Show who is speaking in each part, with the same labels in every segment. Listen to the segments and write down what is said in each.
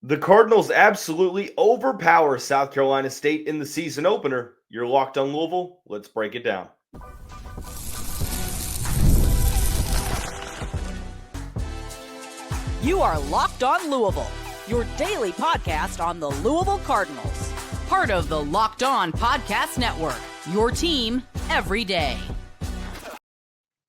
Speaker 1: The Cardinals absolutely overpower South Carolina State in the season opener. You're locked on Louisville. Let's break it down.
Speaker 2: You are Locked On Louisville, your daily podcast on the Louisville Cardinals. Part of the Locked On Podcast Network, your team every day.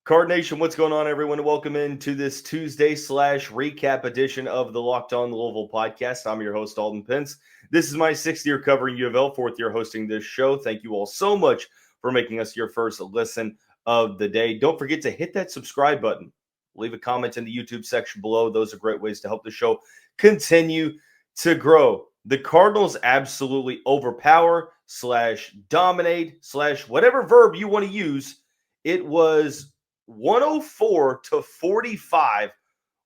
Speaker 1: Card Nation, what's going on, everyone? Welcome into this Tuesday/recap edition of the Locked On Louisville podcast. I'm your host, Dalton Pence. This is my sixth year covering U of L, fourth year hosting this show. Thank you all so much for making us your first listen of the day. Don't forget to hit that subscribe button. Leave a comment in the YouTube section below. Those are great ways to help the show continue to grow. The Cardinals absolutely overpower / dominate / whatever verb you want to use. It was 104-45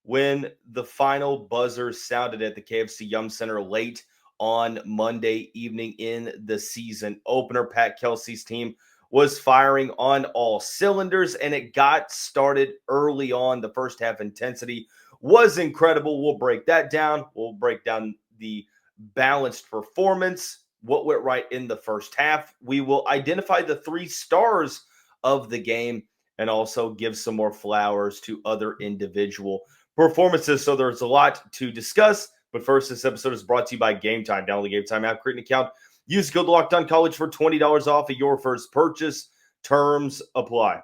Speaker 1: when the final buzzer sounded at the KFC Yum Center late on Monday evening in the season opener. Pat Kelsey's team was firing on all cylinders, and it got started early on. The first half intensity was incredible. We'll break that down. We'll break down the balanced performance, what went right in the first half. We will identify the three stars of the game and also give some more flowers to other individual performances. So there's a lot to discuss. But first, this episode is brought to you by Game Time. Download the Game Time app, create an account. Use code LOCKEDONCollege for $20 off of your first purchase. Terms apply.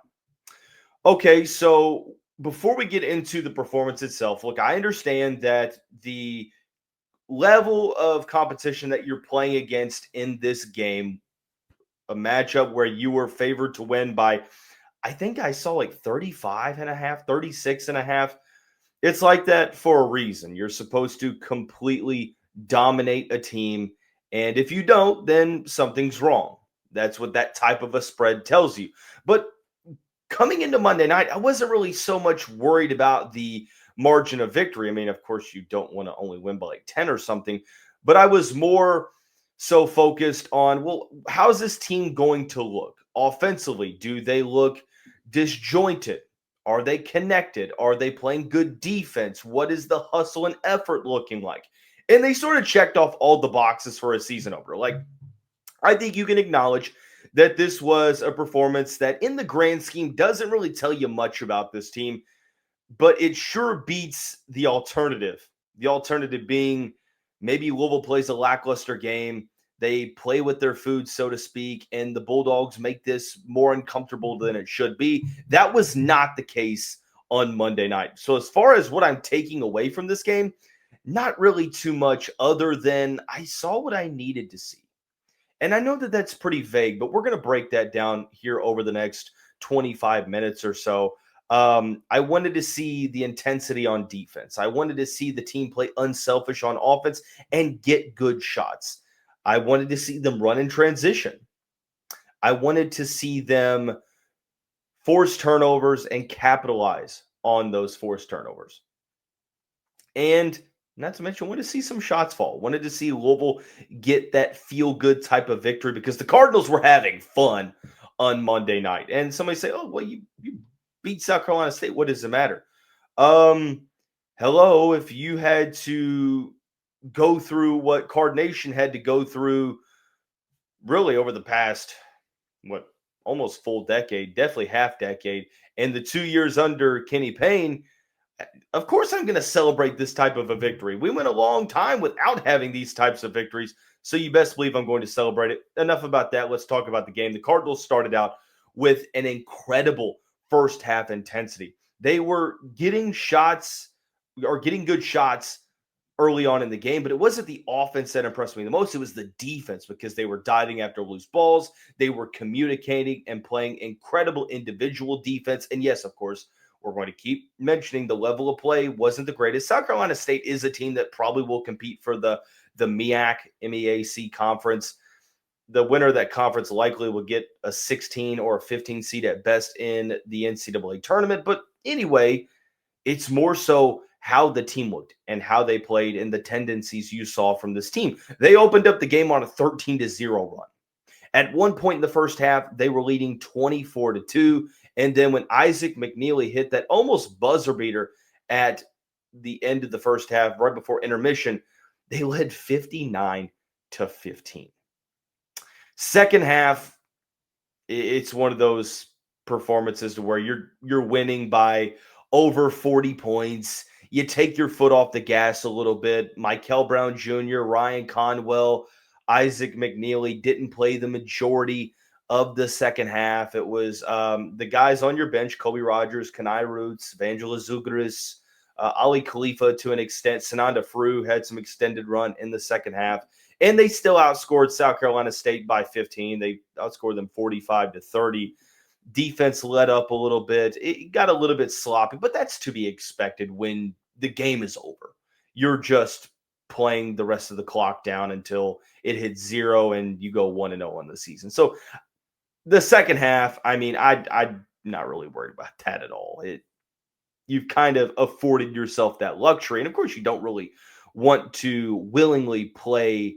Speaker 1: Okay, so before we get into the performance itself, look, I understand that the level of competition that you're playing against in this game, a matchup where you were favored to win by, I think I saw like 35 and a half, 36 and a half. It's like that for a reason. You're supposed to completely dominate a team. And if you don't, then something's wrong. That's what that type of a spread tells you. But coming into Monday night, I wasn't really so much worried about the margin of victory. I mean, of course, you don't want to only win by like 10 or something. But I was more so focused on, well, how's this team going to look offensively? Do they look disjointed? Are they connected? Are they playing good defense? What is the hustle and effort looking like? And they sort of checked off all the boxes for a season opener. Like, I think you can acknowledge that this was a performance that in the grand scheme doesn't really tell you much about this team, but it sure beats the alternative. The alternative being maybe Louisville plays a lackluster game. They play with their food, so to speak, and the Bulldogs make this more uncomfortable than it should be. That was not the case on Monday night. So as far as what I'm taking away from this game, not really too much other than I saw what I needed to see. And I know that that's pretty vague, but we're going to break that down here over the next 25 minutes or so. I wanted to see the intensity on defense. I wanted to see the team play unselfish on offense and get good shots. I wanted to see them run in transition. I wanted to see them force turnovers and capitalize on those forced turnovers. And not to mention, I wanted to see some shots fall. Wanted to see Louisville get that feel-good type of victory because the Cardinals were having fun on Monday night. And somebody say, oh, well, you beat South Carolina State. What does it matter? Hello, if you had to go through what Card Nation had to go through really over the past, almost full decade, definitely half decade, and the 2 years under Kenny Payne, of course I'm going to celebrate this type of a victory. We went a long time without having these types of victories, so you best believe I'm going to celebrate it. Enough about that. Let's talk about the game. The Cardinals started out with an incredible first half intensity. They were getting shots or getting good shots early on in the game, but it wasn't the offense that impressed me the most. It was the defense because they were diving after loose balls. They were communicating and playing incredible individual defense. And yes, of course, we're going to keep mentioning the level of play wasn't the greatest. South Carolina State is a team that probably will compete for the MEAC conference. The winner of that conference likely will get a 16 or a 15 seed at best in the NCAA tournament. But anyway, it's more so how the team looked and how they played and the tendencies you saw from this team. They opened up the game on a 13-0 run. At one point in the first half, they were leading 24-2. And then when Isaac McNeely hit that almost buzzer beater at the end of the first half, right before intermission, They led 59-15. Second half, it's one of those performances to where you're winning by over 40 points. You take your foot off the gas a little bit. Mikel Brown Jr., Ryan Conwell, Isaac McNeely didn't play the majority of the second half. It was the guys on your bench: Kobe Rogers, Khani Roots, Evangelos Zougaris, Ali Khalifa to an extent. Sananda Frew had some extended run in the second half. And they still outscored South Carolina State by 15. They outscored them 45-30. Defense let up a little bit. It got a little bit sloppy, but that's to be expected when the game is over. You're just playing the rest of the clock down until it hits 0 and you go 1-0 on the season. So the second half, I mean, I'm not really worried about that at all. You've kind of afforded yourself that luxury. And of course, you don't really want to willingly play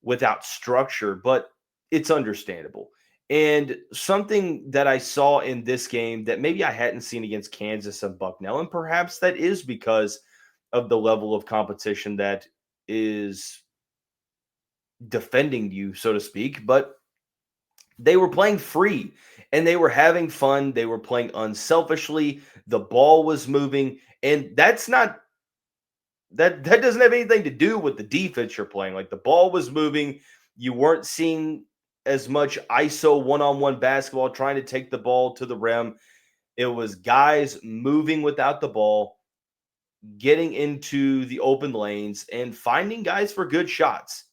Speaker 1: without structure, but it's understandable. And something that I saw in this game that maybe I hadn't seen against Kansas and Bucknell, and perhaps that is because of the level of competition that is defending you, so to speak, but they were playing free and they were having fun. They were playing unselfishly. The ball was moving, and that's not that doesn't have anything to do with the defense you're playing. Like, the ball was moving. You weren't seeing as much ISO one-on-one basketball trying to take the ball to the rim. It was guys moving without the ball, getting into the open lanes, and finding guys for good shots.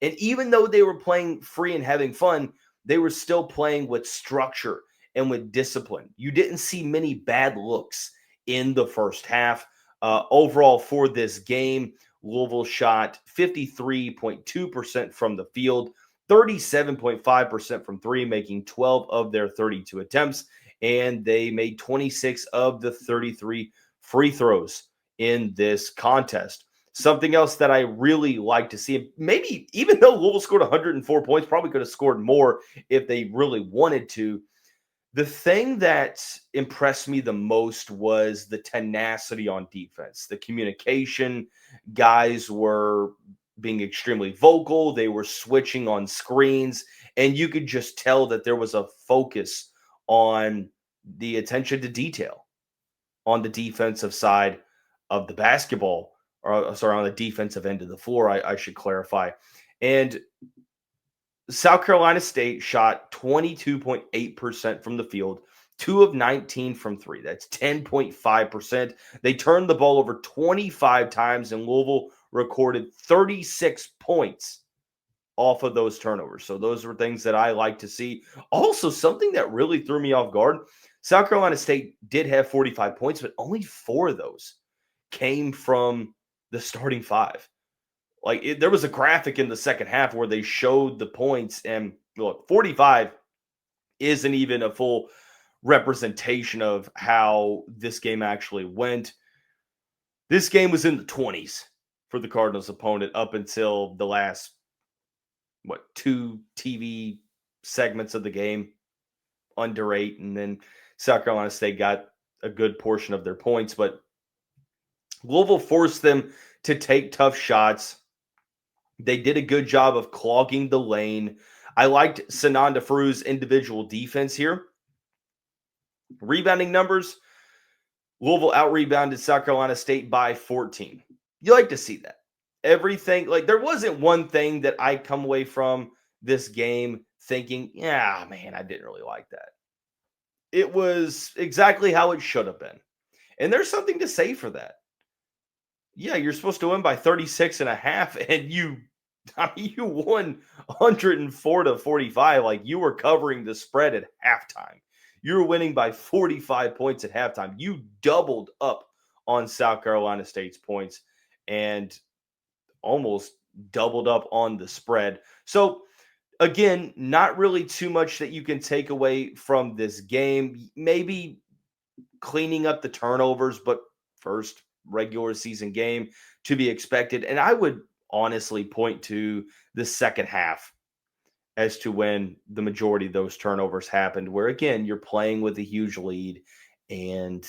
Speaker 1: And even though they were playing free and having fun, they were still playing with structure and with discipline. You didn't see many bad looks in the first half. Overall, for this game, Louisville shot 53.2% from the field, 37.5% from three, making 12 of their 32 attempts, and they made 26 of the 33 free throws in this contest. Something else that I really like to see, maybe even though Louisville scored 104 points, probably could have scored more if they really wanted to. The thing that impressed me the most was the tenacity on defense, the communication. Guys were being extremely vocal. They were switching on screens, and you could just tell that there was a focus on the attention to detail on the defensive side of the basketball, or sorry, on the defensive end of the floor, I should clarify. And South Carolina State shot 22.8% from the field, 2 of 19 from three. That's 10.5%. They turned the ball over 25 times, and Louisville recorded 36 points off of those turnovers. So those were things that I like to see. Also, something that really threw me off guard, South Carolina State did have 45 points, but only 4 of those came from the starting 5. Like, there was a graphic in the second half where they showed the points, and look, 45 isn't even a full representation of how this game actually went. This game was in the 20s for the Cardinals opponent up until the last, 2 TV segments of the game, under 8, and then South Carolina State got a good portion of their points, but Louisville forced them to take tough shots. They did a good job of clogging the lane. I liked Sananda Frew's individual defense here. Rebounding numbers, Louisville out-rebounded South Carolina State by 14. You like to see that. Everything, like, there wasn't one thing that I come away from this game thinking, yeah, man, I didn't really like that. It was exactly how it should have been. And there's something to say for that. Yeah, you're supposed to win by 36.5, and you won 104-45. Like, you were covering the spread at halftime. You were winning by 45 points at halftime. You doubled up on South Carolina State's points and almost doubled up on the spread. So, again, not really too much that you can take away from this game. Maybe cleaning up the turnovers, but first regular season game to be expected. And I would honestly point to the second half as to when the majority of those turnovers happened, where, again, you're playing with a huge lead and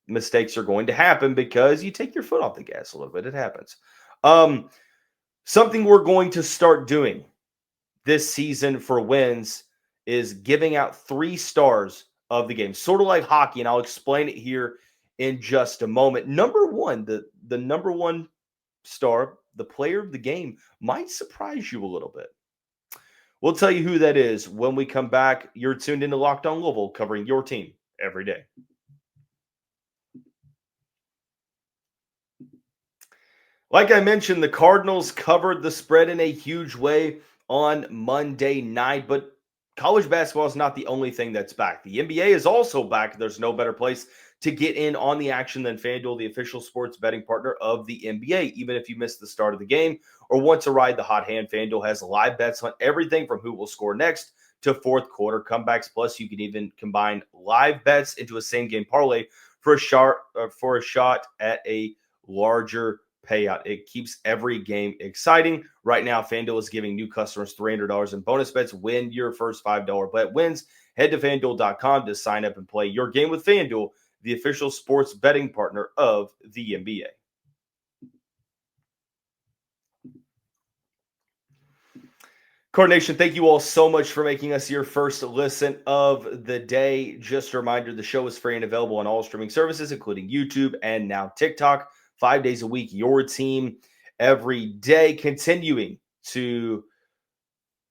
Speaker 1: mistakes are going to happen because you take your foot off the gas a little bit. It happens. Something we're going to start doing this season for wins is giving out 3 stars of the game, sort of like hockey, and I'll explain it here in just a moment. Number one, the number one star, the player of the game, might surprise you a little bit. We'll tell you who that is when we come back. You're tuned into Locked On Louisville, covering your team every day. Like I mentioned, the Cardinals covered the spread in a huge way on Monday night, but college basketball is not the only thing that's back. The NBA is also back. There's no better place to get in on the action than FanDuel, the official sports betting partner of the NBA. Even if you missed the start of the game or want to ride the hot hand, FanDuel has live bets on everything from who will score next to fourth quarter comebacks. Plus, you can even combine live bets into a same-game parlay for a shot at a larger payout. It keeps every game exciting. Right now, FanDuel is giving new customers $300 in bonus bets. Win your first $5 bet wins. Head to FanDuel.com to sign up and play your game with FanDuel, the official sports betting partner of the NBA. Coordination, thank you all so much for making us your first listen of the day. Just a reminder, the show is free and available on all streaming services, including YouTube and now TikTok. 5 days a week, your team every day. Continuing to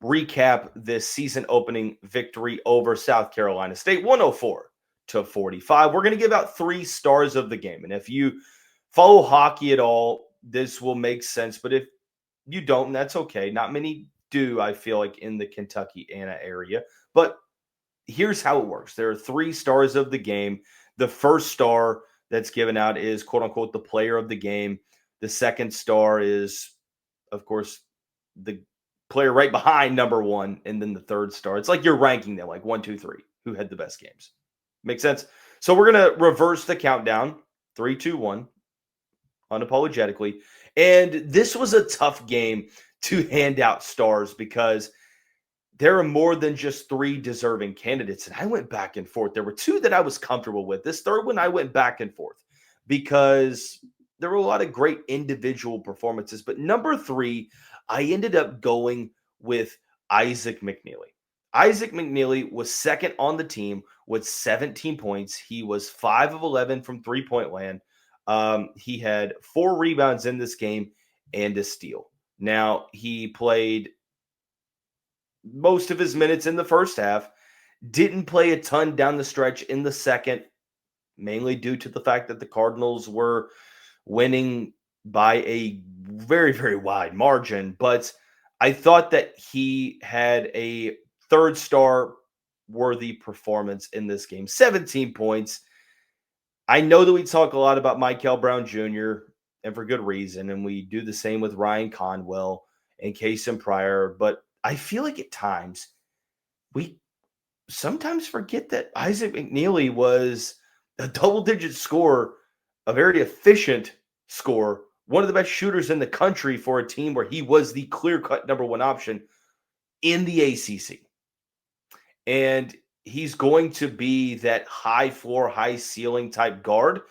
Speaker 1: recap this season opening victory over South Carolina State, 104-45. We're going to give out 3 stars of the game. And if you follow hockey at all, this will make sense. But if you don't, that's okay. Not many do, I feel like, in the Kentucky-Anna area. But here's how it works. There are 3 stars of the game. The first star that's given out is, quote unquote, the player of the game. The second star is, of course, the player right behind number 1. And then the third star, it's like you're ranking them, like 1, 2, 3, who had the best games. Make sense? So we're going to reverse the countdown. 3, 2, 1, unapologetically. And this was a tough game to hand out stars because there are more than just 3 deserving candidates. And I went back and forth. There were 2 that I was comfortable with. This third one, I went back and forth because there were a lot of great individual performances. But number 3, I ended up going with Isaac McNeely. Isaac McNeely was second on the team with 17 points. He was 5 of 11 from three-point land. He had 4 rebounds in this game and a steal. Now, he played most of his minutes in the first half, didn't play a ton down the stretch in the second, mainly due to the fact that the Cardinals were winning by a very, very wide margin. But I thought that he had a third star worthy performance in this game. 17 points. I know that we talk a lot about Mikel Brown Jr., and for good reason, and we do the same with Ryan Conwell and Kason Pryor, but I feel like at times we sometimes forget that Isaac McNeely was a double-digit scorer, a very efficient scorer, one of the best shooters in the country for a team where he was the clear-cut number 1 option in the ACC. And he's going to be that high floor, high ceiling type guard.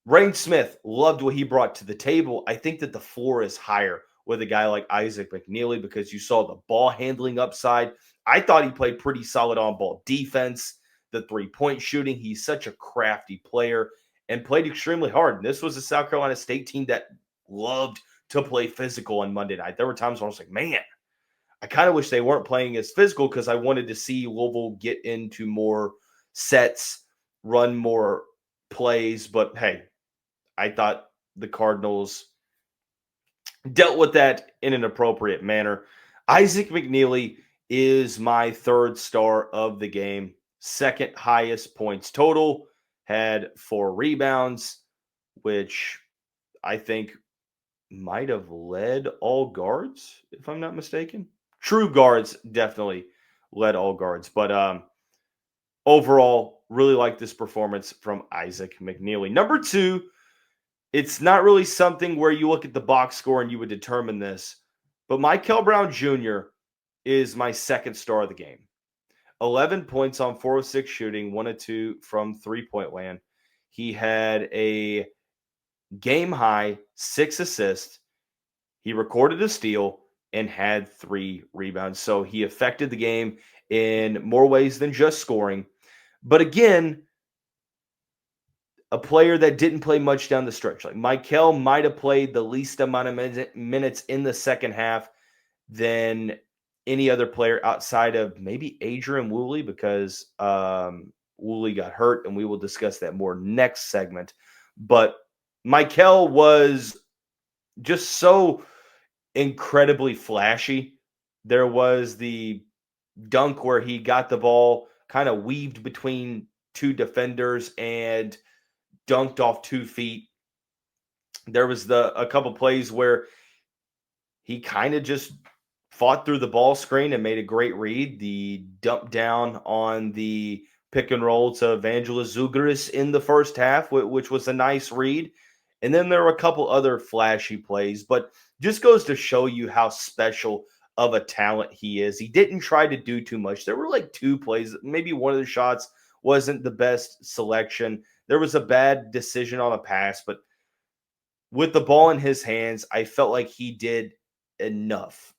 Speaker 1: Rain Smith loved what he brought to the table. I think that the floor is higher with a guy like Isaac McNeely because you saw the ball handling upside. I thought he played pretty solid on-ball defense, the three-point shooting. He's such a crafty player and played extremely hard. And this was a South Carolina State team that loved to play physical on Monday night. There were times where I was like, man, I kind of wish they weren't playing as physical because I wanted to see Louisville get into more sets, run more plays. But, hey, I thought the Cardinals dealt with that in an appropriate manner. Isaac McNeely is my third star of the game. Second highest points total. Had 4 rebounds, which I think might have led all guards, if I'm not mistaken. True guards definitely led all guards. But overall, really like this performance from Isaac McNeely. Number 2, it's not really something where you look at the box score and you would determine this, but Mikel Brown Jr. is my second star of the game. 11 points on 4 of 6 shooting, 1 of 2 from three-point land. He had a game-high 6 assists. He recorded a steal and had 3 rebounds. So he affected the game in more ways than just scoring. But again, a player that didn't play much down the stretch. Like Mikel might have played the least amount of minutes in the second half than any other player outside of maybe Adrian Woolley, because Woolley got hurt, and we will discuss that more next segment. But Mikel was just so incredibly flashy. There was the dunk where he got the ball kind of weaved between 2 defenders and dunked off 2 feet. There was a couple plays where he kind of just fought through the ball screen and made a great read. The dump down on the pick and roll to Evangelos Zougaris in the first half, which was a nice read. And then there were a couple other flashy plays, but just goes to show you how special of a talent he is. He didn't try to do too much. There were like 2 plays. Maybe one of the shots wasn't the best selection. There was a bad decision on a pass, but with the ball in his hands, I felt like he did enough.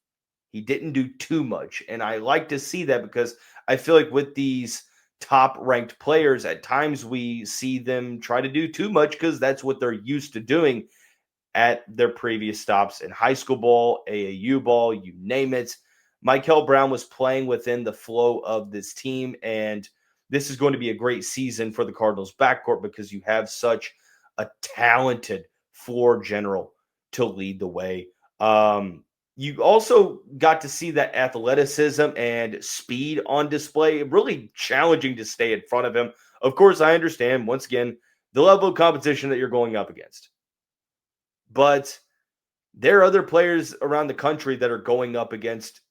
Speaker 1: He didn't do too much. And I like to see that, because I feel like with these top-ranked players, at times we see them try to do too much because that's what they're used to doing at their previous stops in high school ball, AAU ball, you name it. Mikel Brown was playing within the flow of this team, and this is going to be a great season for the Cardinals backcourt because you have such a talented floor general to lead the way. You also got to see that athleticism and speed on display, really challenging to stay in front of him. Of course, I understand, once again, the level of competition that you're going up against. But there are other players around the country that are going up against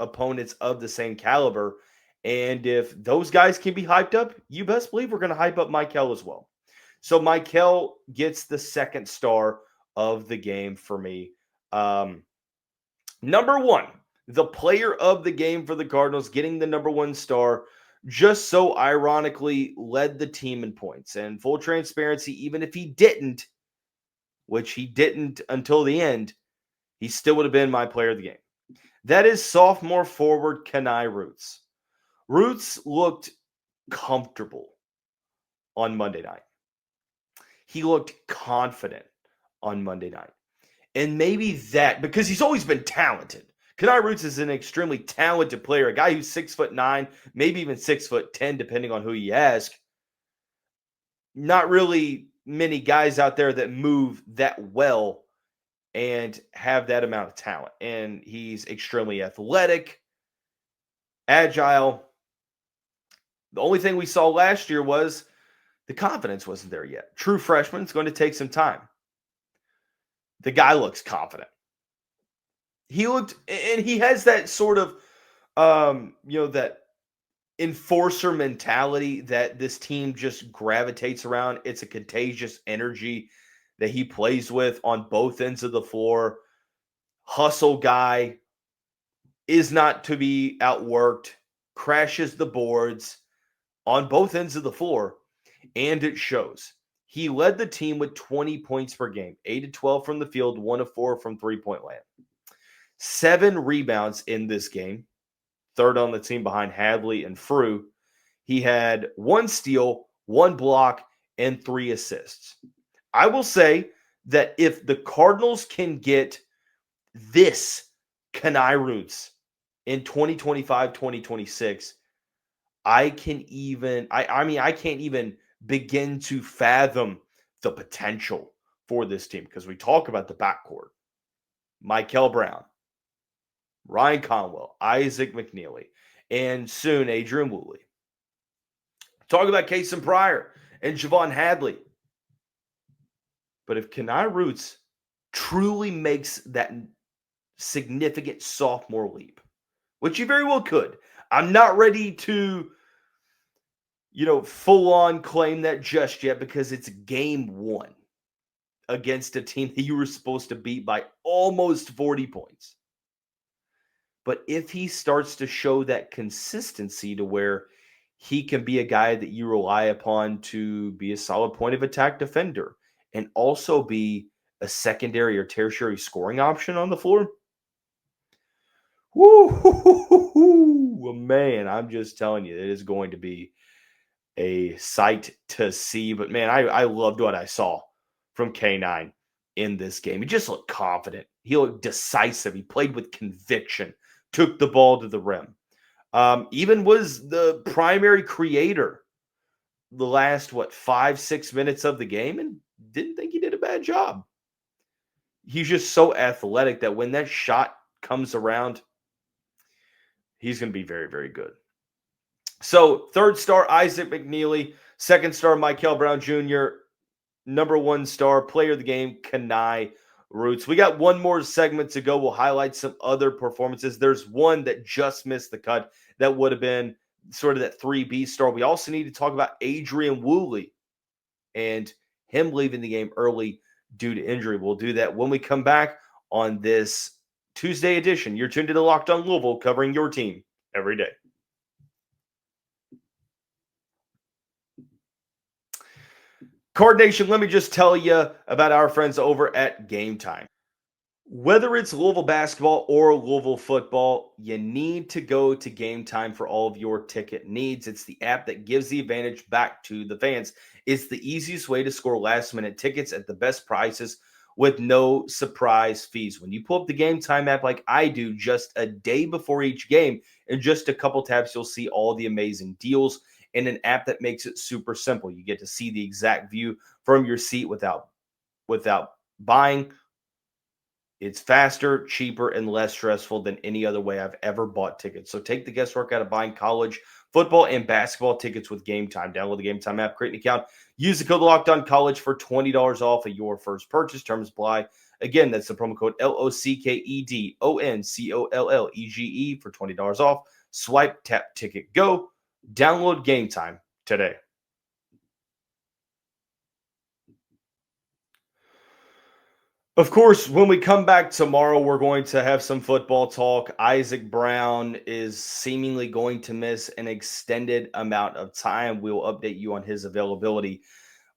Speaker 1: opponents of the same caliber. And if those guys can be hyped up, you best believe we're going to hype up Mikel as well. So Mikel gets the second star of the game for me. Number 1, the player of the game for the Cardinals, getting the number 1 star, just so ironically led the team in points. And full transparency, even if he didn't, which he didn't until the end, he still would have been my player of the game. That is sophomore forward Khani Roots. Roots looked comfortable on Monday night. He looked confident on Monday night. And maybe that, because he's always been talented. Khani Roots is an extremely talented player, a guy who's 6'9", maybe even 6'10", depending on who you ask. Not really many guys out there that move that well and have that amount of talent. And he's extremely athletic, agile. The only thing we saw last year was the confidence wasn't there yet. True freshman, it's going to take some time. The guy looks confident. He looked, and he has that sort of, that enforcer mentality that this team just gravitates around. It's a contagious energy that he plays with on both ends of the floor. Hustle guy, is not to be outworked, crashes the boards on both ends of the floor, and it shows. He led the team with 20 points per game, 8 of 12 from the field, 1 of 4 from three-point land. 7 rebounds in this game, third on the team behind Hadley and Frew. He had 1 steal, 1 block, and 3 assists. I will say that if the Cardinals can get this Khani Roots in 2025, 2026, I can't even begin to fathom the potential for this team, because we talk about the backcourt. Mikel Brown, Ryan Conwell, Isaac McNeely, and soon Adrian Woolley. Talk about Kason Pryor and Javon Hadley. But if Khani Roots truly makes that significant sophomore leap, which he very well could, I'm not ready to, full on claim that just yet, because it's game 1 against a team that you were supposed to beat by almost 40 points. But if he starts to show that consistency to where he can be a guy that you rely upon to be a solid point of attack defender and also be a secondary or tertiary scoring option on the floor. Woo, man, I'm just telling you, it is going to be a sight to see. But man, I loved what I saw from K9 in this game. He just looked confident. He looked decisive. He played with conviction, took the ball to the rim. Even was the primary creator the last, 5-6 minutes of the game, and didn't think he did a bad job. He's just so athletic that when that shot comes around, he's going to be very, very good. So, third star, Isaac McNeely. Second star, Mikel Brown Jr. Number one star, player of the game, Khani Roots. We got one more segment to go. We'll highlight some other performances. There's one that just missed the cut that would have been sort of that 3B star. We also need to talk about Adrian Woolley and him leaving the game early due to injury. We'll do that when we come back on this Tuesday edition. You're tuned to the Locked On Louisville, covering your team every day. Card Nation, let me just tell you about our friends over at Game Time. Whether it's Louisville basketball or Louisville football, you need to go to Game Time for all of your ticket needs. It's the app that gives the advantage back to the fans. It's the easiest way to score last-minute tickets at the best prices with no surprise fees. When you pull up the Game Time app like I do just a day before each game, in just a couple taps, you'll see all the amazing deals in an app that makes it super simple. You get to see the exact view from your seat without buying. It's faster, cheaper, and less stressful than any other way I've ever bought tickets. So take the guesswork out of buying college football and basketball tickets with Game Time. Download the Game Time app, create an account, use the code LOCKEDONCollege for $20 off of your first purchase. Terms apply. Again, that's the promo code LOCKEDONCOLLEGE for $20 off. Swipe, tap, ticket, go. Download Game Time today. Of course, when we come back tomorrow, we're going to have some football talk. Isaac Brown is seemingly going to miss an extended amount of time. We will update you on his availability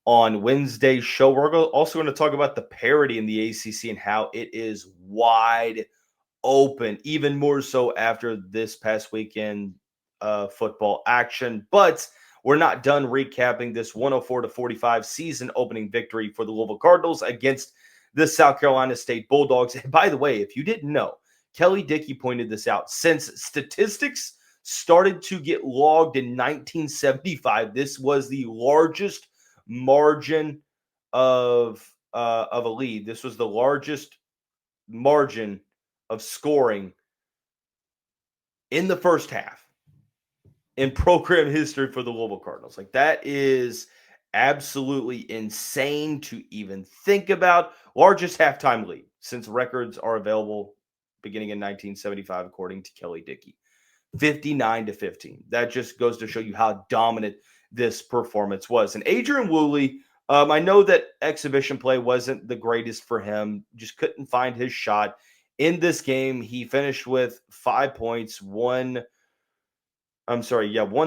Speaker 1: on Wednesday's show. We're also going to talk about the parity in the ACC and how it is wide open, even more so after this past weekend football action. But we're not done recapping this 104-45 season opening victory for the Louisville Cardinals against the South Carolina State Bulldogs. And by the way, if you didn't know, Kelly Dickey pointed this out. Since statistics started to get logged in 1975, this was the largest margin of a lead. This was the largest margin of scoring in the first half in program history for the Louisville Cardinals. Like, that is absolutely insane to even think about. Largest halftime lead since records are available beginning in 1975, according to Kelly Dickey. 59-15. That just goes to show you how dominant this performance was. And Adrian Woolley, I know that exhibition play wasn't the greatest for him. Just couldn't find his shot. In this game, he finished with 5 points, one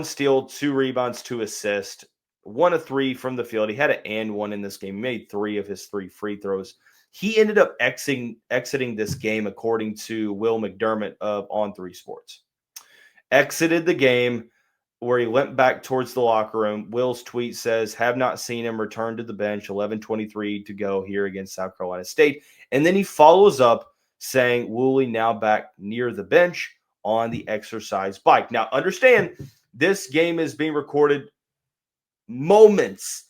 Speaker 1: steal, 2 rebounds, 2 assists. 1 of 3 from the field. He had an and 1 in this game. He made 3 of his 3 free throws. He ended up exiting this game, according to Will McDermott of On3 Sports. Exited the game where he went back towards the locker room. Will's tweet says, "Have not seen him return to the bench. 11:23 to go here against South Carolina State." And then he follows up saying, "Woolley now back near the bench on the exercise bike." Now, understand, this game is being recorded this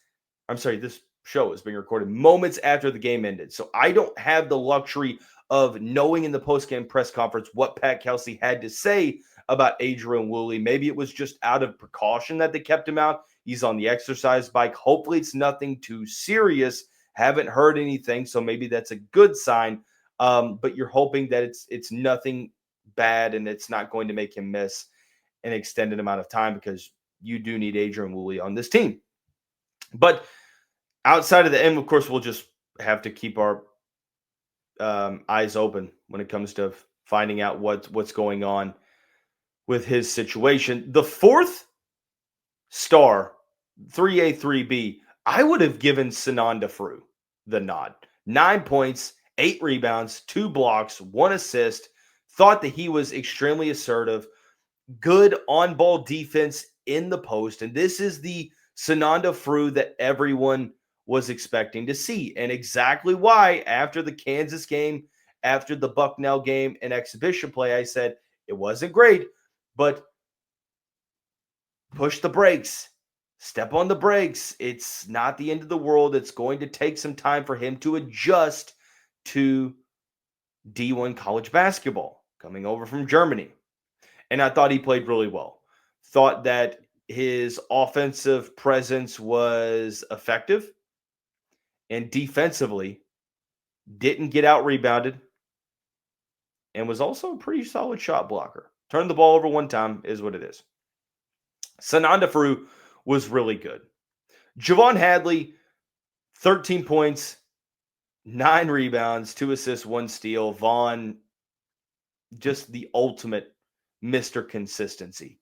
Speaker 1: show is being recorded moments after the game ended. So I don't have the luxury of knowing in the post-game press conference what Pat Kelsey had to say about Adrian Woolley. Maybe it was just out of precaution that they kept him out. He's on the exercise bike. Hopefully it's nothing too serious. Haven't heard anything, so maybe that's a good sign. But you're hoping that it's nothing bad and it's not going to make him miss an extended amount of time, because you do need Adrian Woolley on this team. But outside of the end, of course, we'll just have to keep our eyes open when it comes to finding out what's going on with his situation. The fourth star, 3A, 3B, I would have given Sinan Defru the nod. 9 points, 8 rebounds, 2 blocks, 1 assist. Thought that he was extremely assertive, good on-ball defense in the post. And this is the Sananda Fru that everyone was expecting to see. And exactly why, after the Kansas game, after the Bucknell game and exhibition play, I said it wasn't great, but push the brakes. Step on the brakes. It's not the end of the world. It's going to take some time for him to adjust to D1 college basketball coming over from Germany. And I thought he played really well. Thought that his offensive presence was effective, and defensively didn't get out rebounded, and was also a pretty solid shot blocker. Turned the ball over 1 time is what it is. Sananda Fru was really good. Javon Hadley, 13 points, 9 rebounds, 2 assists, 1 steal. Vaughn, just the ultimate Mr. Consistency.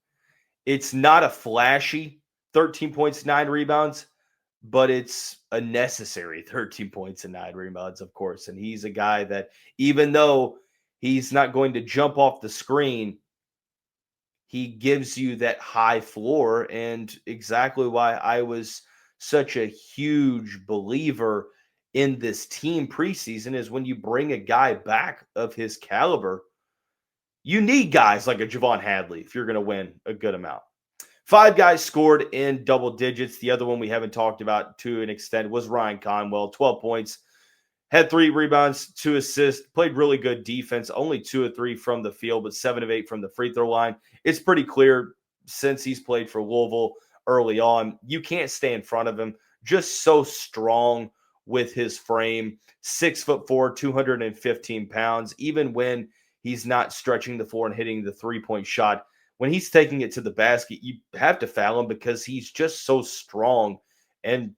Speaker 1: It's not a flashy 13 points, 9 rebounds, but it's a necessary 13 points and 9 rebounds, of course. And he's a guy that, even though he's not going to jump off the screen, he gives you that high floor. And exactly why I was such a huge believer in this team preseason is when you bring a guy back of his caliber, you need guys like a Javon Hadley if you're going to win a good amount. 5 guys scored in double digits. The other one we haven't talked about to an extent was Ryan Conwell, 12 points, had 3 rebounds, 2 assists, played really good defense, only 2 of 3 from the field, but 7 of 8 from the free throw line. It's pretty clear since he's played for Louisville early on, you can't stay in front of him. Just so strong with his frame, 6'4", 215 pounds, even when he's not stretching the floor and hitting the 3-point shot. When he's taking it to the basket, you have to foul him because he's just so strong, and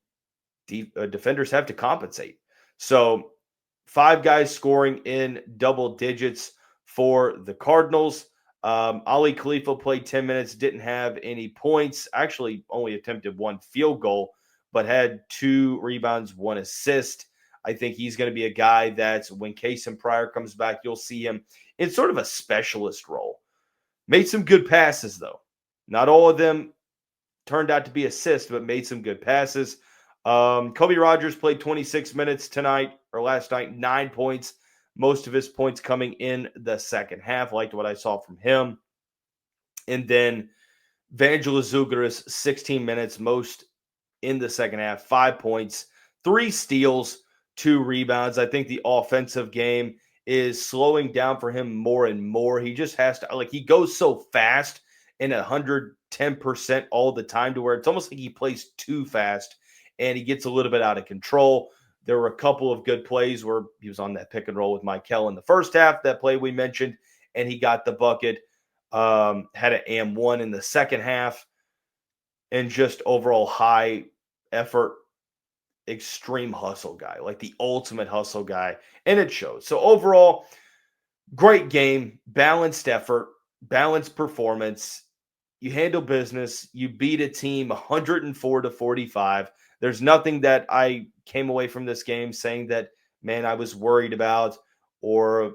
Speaker 1: defenders have to compensate. So 5 guys scoring in double digits for the Cardinals. Ali Khalifa played 10 minutes, didn't have any points, actually only attempted 1 field goal, but had 2 rebounds, 1 assist. I think he's going to be a guy that's, when Kason Pryor comes back, you'll see him in sort of a specialist role. Made some good passes, though. Not all of them turned out to be assists, but made some good passes. Kobe Rogers played 26 minutes last night, 9 points. Most of his points coming in the second half. Liked what I saw from him. And then Vangelis Zougaras, 16 minutes, most in the second half, 5 points, 3 steals, 2 rebounds. I think the offensive game is slowing down for him more and more. He just has to, he goes so fast and 110% all the time to where it's almost like he plays too fast and he gets a little bit out of control. There were a couple of good plays where he was on that pick and roll with Mikel in the first half, that play we mentioned, and he got the bucket. Had an AM1 in the second half, and just overall high effort, extreme hustle guy, like the ultimate hustle guy, and it shows. So overall, great game, balanced effort, balanced performance. You handle business. You beat a team 104-45. There's nothing that I came away from this game saying that, man, I was worried about or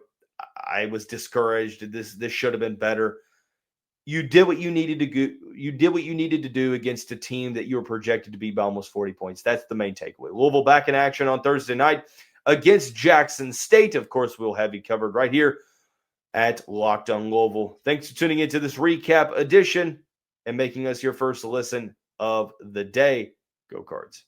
Speaker 1: I was discouraged. This should have been better. You did what you needed to do. You did what you needed to do against a team that you were projected to beat by almost 40 points. That's the main takeaway. Louisville back in action on Thursday night against Jackson State. Of course, we'll have you covered right here at Locked On Louisville. Thanks for tuning into this recap edition and making us your first listen of the day. Go Cards.